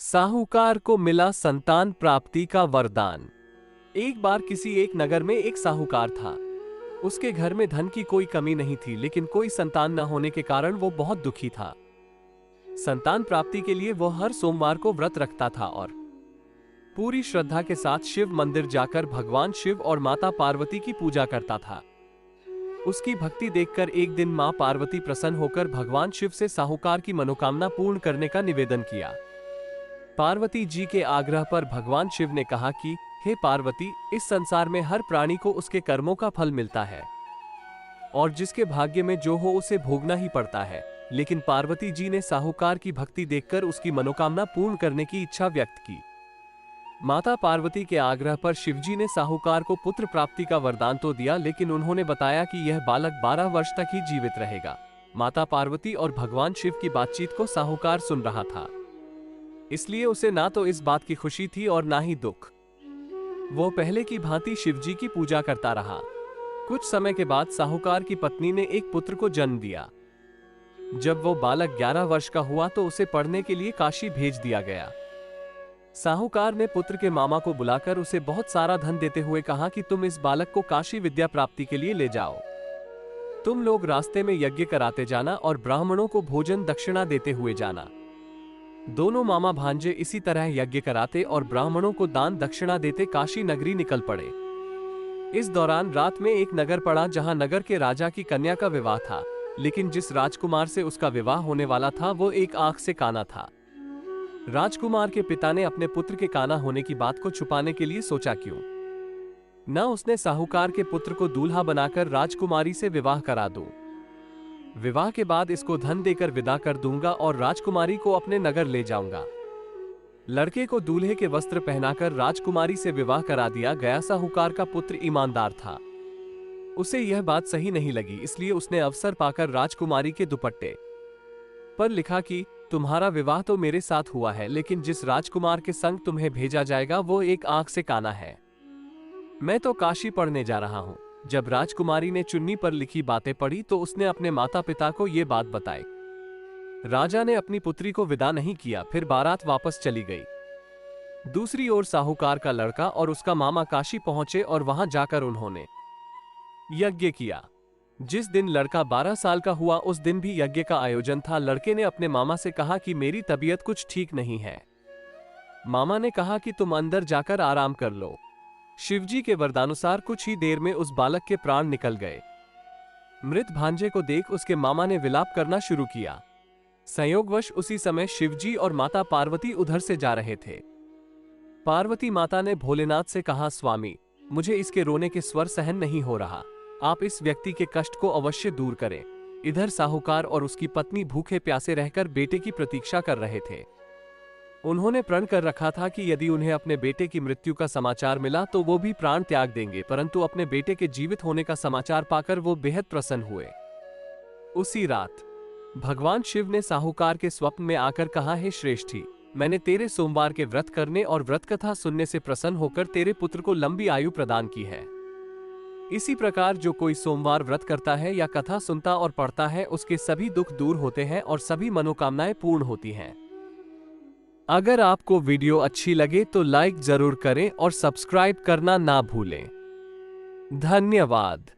साहूकार को मिला संतान प्राप्ति का वरदान। एक बार किसी एक नगर में एक साहूकार था। उसके घर में धन की कोई कमी नहीं थी, लेकिन कोई संतान न होने के कारण वो बहुत दुखी था। संतान प्राप्ति के लिए वो हर सोमवार को व्रत रखता था और पूरी श्रद्धा के साथ शिव मंदिर जाकर भगवान शिव और माता पार्वती की पूजा करता था। उसकी भक्ति देखकर एक दिन मां पार्वती प्रसन्न होकर भगवान शिव से साहूकार की मनोकामना पूर्ण करने का निवेदन किया। पार्वती जी के आग्रह पर भगवान शिव ने कहा कि हे पार्वती, इस संसार में हर प्राणी को उसके कर्मों का फल मिलता है और जिसके भाग्य में जो हो उसे भोगना ही पड़ता है। लेकिन पार्वती जी ने साहूकार की भक्ति देखकर उसकी मनोकामना पूर्ण करने की इच्छा व्यक्त की। माता पार्वती के आग्रह पर शिवजी ने साहूकार को पुत्र प्राप्ति का वरदान तो दिया, लेकिन उन्होंने बताया कि यह बालक 12 वर्ष तक ही जीवित रहेगा। माता पार्वती और भगवान शिव की बातचीत को साहूकार सुन रहा था, इसलिए उसे ना तो इस बात की खुशी थी और ना ही दुख। वो पहले की भांति शिवजी की पूजा करता रहा। कुछ समय के बाद साहूकार की पत्नी ने एक पुत्र को जन्म दिया। जब वो बालक 11 वर्ष का हुआ तो उसे पढ़ने के लिए काशी भेज दिया गया। साहूकार ने पुत्र के मामा को बुलाकर उसे बहुत सारा धन देते हुए कहा कि तुम इस बालक को काशी विद्या प्राप्ति के लिए ले जाओ। तुम लोग रास्ते में यज्ञ कराते जाना और ब्राह्मणों को भोजन दक्षिणा देते हुए जाना। दोनों मामा भांजे इसी तरह यज्ञ कराते और ब्राह्मणों को दान दक्षिणा देते काशी नगरी निकल पड़े। इस दौरान रात में एक नगर पड़ा जहां नगर के राजा की कन्या का विवाह था, लेकिन जिस राजकुमार से उसका विवाह होने वाला था वो एक आंख से काना था। राजकुमार के पिता ने अपने पुत्र के काना होने की बात को छुपाने के लिए सोचा क्यों न उसने साहूकार के पुत्र को दूल्हा बनाकर राजकुमारी से विवाह करा दूं। विवाह के बाद इसको धन देकर विदा कर दूंगा और राजकुमारी को अपने नगर ले जाऊंगा। लड़के को दूल्हे के वस्त्र पहनाकर राजकुमारी से विवाह करा दिया गया। साहूकार का पुत्र ईमानदार था, उसे यह बात सही नहीं लगी, इसलिए उसने अवसर पाकर राजकुमारी के दुपट्टे पर लिखा कि तुम्हारा विवाह तो मेरे साथ हुआ है, लेकिन जिस राजकुमार के संग तुम्हें भेजा जाएगा वो एक आंख से काना है। मैं तो काशी पढ़ने जा रहा हूं। जब राजकुमारी ने चुन्नी पर लिखी बातें पढ़ी तो उसने अपने माता पिता को ये बात बताई। राजा ने अपनी पुत्री को विदा नहीं किया, फिर बारात वापस चली गई। दूसरी ओर साहूकार का लड़का और उसका मामा काशी पहुंचे और वहां जाकर उन्होंने यज्ञ किया। जिस दिन लड़का 12 साल का हुआ उस दिन भी यज्ञ का आयोजन था। लड़के ने अपने मामा से कहा कि मेरी तबीयत कुछ ठीक नहीं है। मामा ने कहा कि तुम अंदर जाकर आराम कर लो। शिवजी के वरदानुसार कुछ ही देर में उस बालक के प्राण निकल गए। मृत भांजे को देख उसके मामा ने विलाप करना शुरू किया। संयोगवश उसी समय शिवजी और माता पार्वती उधर से जा रहे थे। पार्वती माता ने भोलेनाथ से कहा, स्वामी, मुझे इसके रोने के स्वर सहन नहीं हो रहा, आप इस व्यक्ति के कष्ट को अवश्य दूर करें। इधर साहूकार और उसकी पत्नी भूखे प्यासे रहकर बेटे की प्रतीक्षा कर रहे थे। उन्होंने प्रण कर रखा था कि यदि उन्हें अपने बेटे की मृत्यु का समाचार मिला तो वो भी प्राण त्याग देंगे, परंतु अपने बेटे के जीवित होने का समाचार पाकर वो बेहद प्रसन्न हुए। उसी रात भगवान शिव ने साहूकार के स्वप्न में आकर कहा, हे श्रेष्ठी, मैंने तेरे सोमवार के व्रत करने और व्रत कथा सुनने से प्रसन्न होकर तेरे पुत्र को लंबी आयु प्रदान की है। इसी प्रकार जो कोई सोमवार व्रत करता है या कथा सुनता और पढ़ता है उसके सभी दुख दूर होते हैं और सभी मनोकामनाएं पूर्ण होती हैं। अगर आपको वीडियो अच्छी लगे तो लाइक जरूर करें और सब्सक्राइब करना ना भूलें। धन्यवाद।